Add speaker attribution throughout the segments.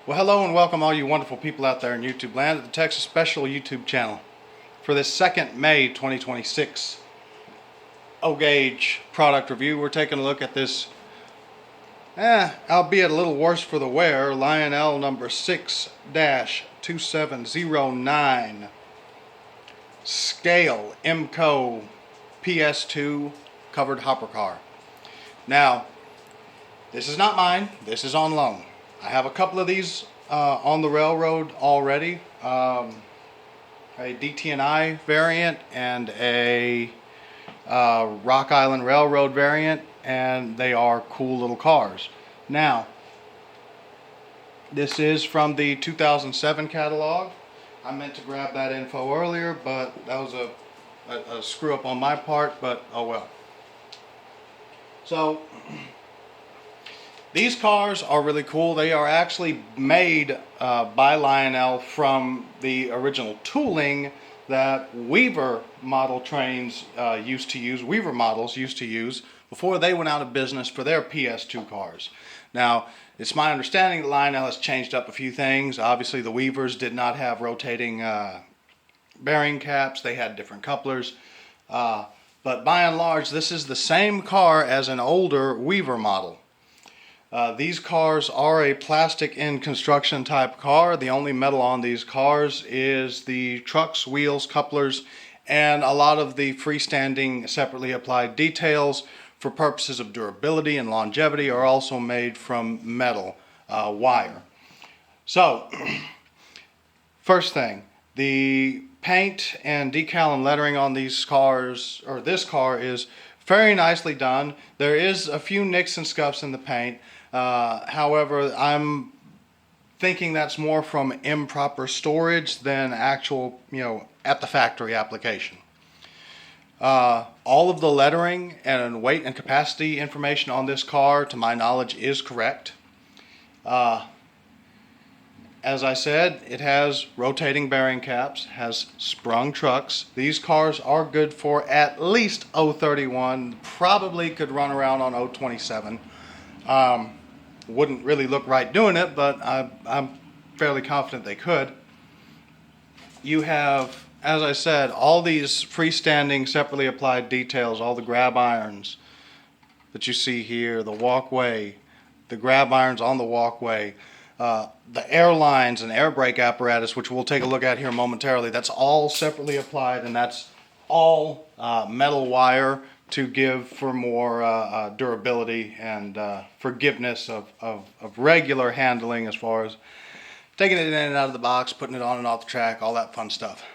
Speaker 1: Well, hello and welcome all you wonderful people out there in YouTube land to the Texas Special YouTube channel. For this 2nd May 2026 O-Gauge product review, we're taking a look at this, albeit a little worse for the wear, Lionel number 6-2709 Scale Imco PS-2 covered hopper car. Now, this is not mine, this is on loan. I have a couple of these on the railroad already, a DT&I variant and a Rock Island Railroad variant, and they are cool little cars. Now, this is from the 2007 catalog. I meant to grab that info earlier, but that was a screw up on my part, but oh well. So, these cars are really cool. They are actually made by Lionel from the original tooling that Weaver model trains Weaver models used to use before they went out of business for their PS2 cars. Now, it's my understanding that Lionel has changed up a few things. Obviously, the Weavers did not have rotating bearing caps. They had different couplers. But by and large, this is the same car as an older Weaver model. These cars are a plastic in construction type car. The only metal on these cars is the trucks, wheels, couplers, and a lot of the freestanding separately applied details for purposes of durability and longevity are also made from metal wire. So, first thing, the paint and decal and lettering on these cars, or this car, is very nicely done. There is a few nicks and scuffs in the paint. However, I'm thinking that's more from improper storage than actual, at the factory application. All of the lettering and weight and capacity information on this car, to my knowledge, is correct. As I said, it has rotating bearing caps, has sprung trucks. These cars are good for at least 031, probably could run around on 027. Wouldn't really look right doing it, but I'm fairly confident they could. You have, as I said, all these freestanding separately applied details, all the grab irons that you see here, the walkway, the grab irons on the walkway, the air lines and air brake apparatus, which we'll take a look at here momentarily. That's all separately applied, and that's all metal wire to give for more durability and forgiveness of regular handling, as far as taking it in and out of the box, putting it on and off the track, all that fun stuff.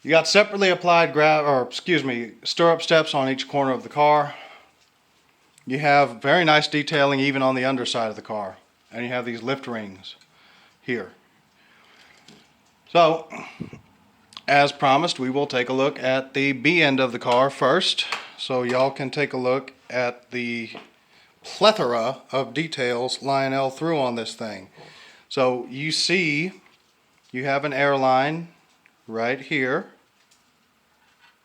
Speaker 1: You got separately applied stirrup steps on each corner of the car. You have very nice detailing even on the underside of the car, and you have these lift rings here. So, as promised, we will take a look at the B end of the car first, so y'all can take a look at the plethora of details Lionel threw on this thing. So you see, you have an air line right here,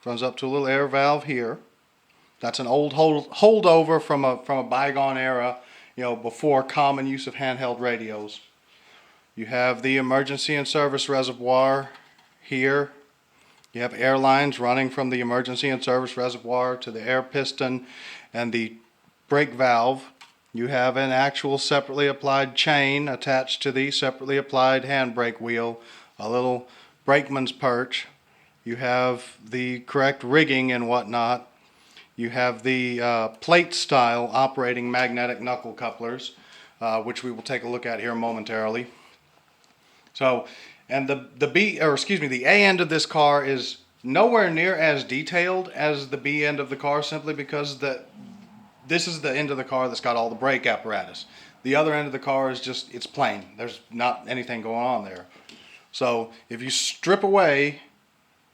Speaker 1: runs up to a little air valve here. That's an old holdover from a bygone era, before common use of handheld radios. You have the emergency and service reservoir here. You have air lines running from the emergency and service reservoir to the air piston and the brake valve. You have an actual separately applied chain attached to the separately applied handbrake wheel, a little brakeman's perch. You have the correct rigging and whatnot. You have the plate style operating magnetic knuckle couplers, which we will take a look at here momentarily. So, and the A end of this car is nowhere near as detailed as the B end of the car, simply because this is the end of the car that's got all the brake apparatus. The other end of the car is just, it's plain. There's not anything going on there. So if you strip away,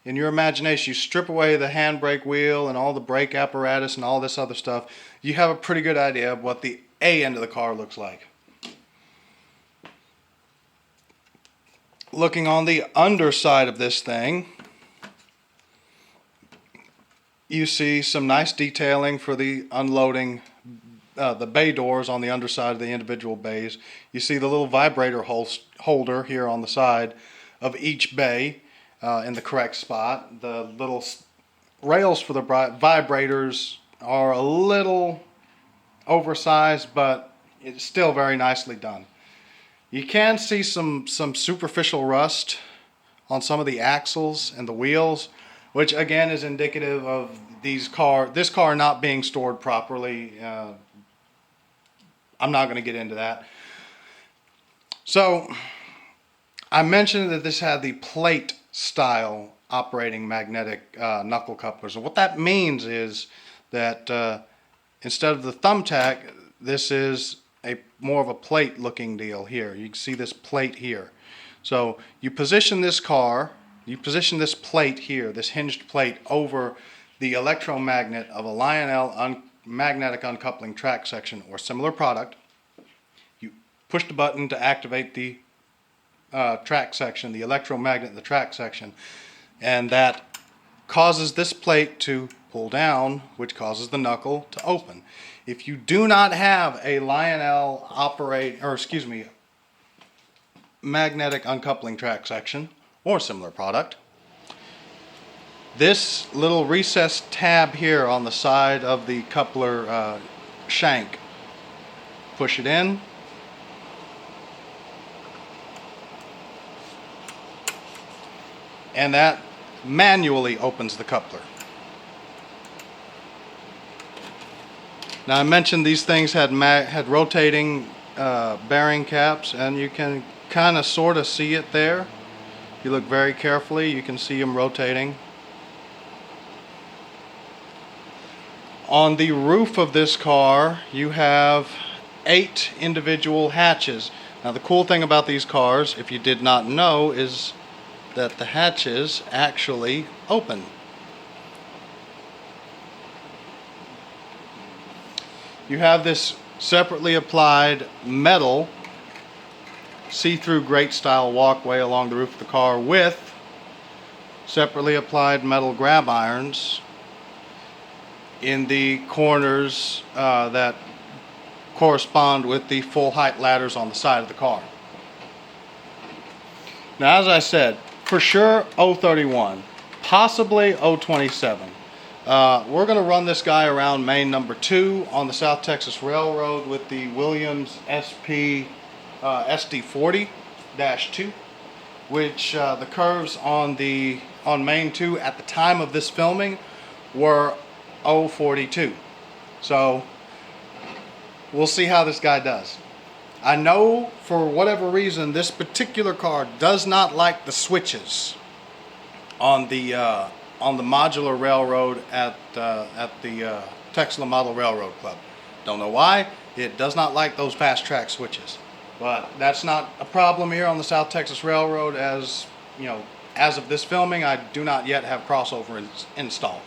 Speaker 1: in your imagination, you strip away the handbrake wheel and all the brake apparatus and all this other stuff, you have a pretty good idea of what the A end of the car looks like. Looking on the underside of this thing, you see some nice detailing for the unloading the bay doors on the underside of the individual bays. You see the little vibrator holder here on the side of each bay in the correct spot. The little rails for the vibrators are a little oversized, but it's still very nicely done. You can see some superficial rust on some of the axles and the wheels, which again is indicative of this car not being stored properly. I'm not going to get into that. So I mentioned that this had the plate style operating magnetic knuckle couplers, and what that means is that instead of the thumbtack, this is more of a plate looking deal here. You can see this plate here. So you position this plate here, this hinged plate, over the electromagnet of a Lionel magnetic uncoupling track section or similar product. You push the button to activate the track section, the electromagnet in the track section, and that causes this plate to pull down, which causes the knuckle to open. If you do not have a Lionel magnetic uncoupling track section or similar product, this little recessed tab here on the side of the coupler shank, push it in, and that manually opens the coupler. Now I mentioned these things had rotating bearing caps, and you can kind of sort of see it there. If you look very carefully, you can see them rotating. On the roof of this car, you have 8 individual hatches. Now the cool thing about these cars, if you did not know, is that the hatches actually open. You have this separately applied metal see-through grate style walkway along the roof of the car with separately applied metal grab irons in the corners that correspond with the full height ladders on the side of the car. Now, as I said, for sure 031, possibly 027. We're going to run this guy around main number 2 on the South Texas Railroad with the Williams SP SD40-2, which the curves on main 2 at the time of this filming were 042. So we'll see how this guy does. I know for whatever reason this particular car does not like the switches on the modular railroad at the Texas Model Railroad Club. Don't know why. It does not like those fast track switches, but that's not a problem here on the South Texas Railroad. As you know, as of this filming, I do not yet have crossover installed.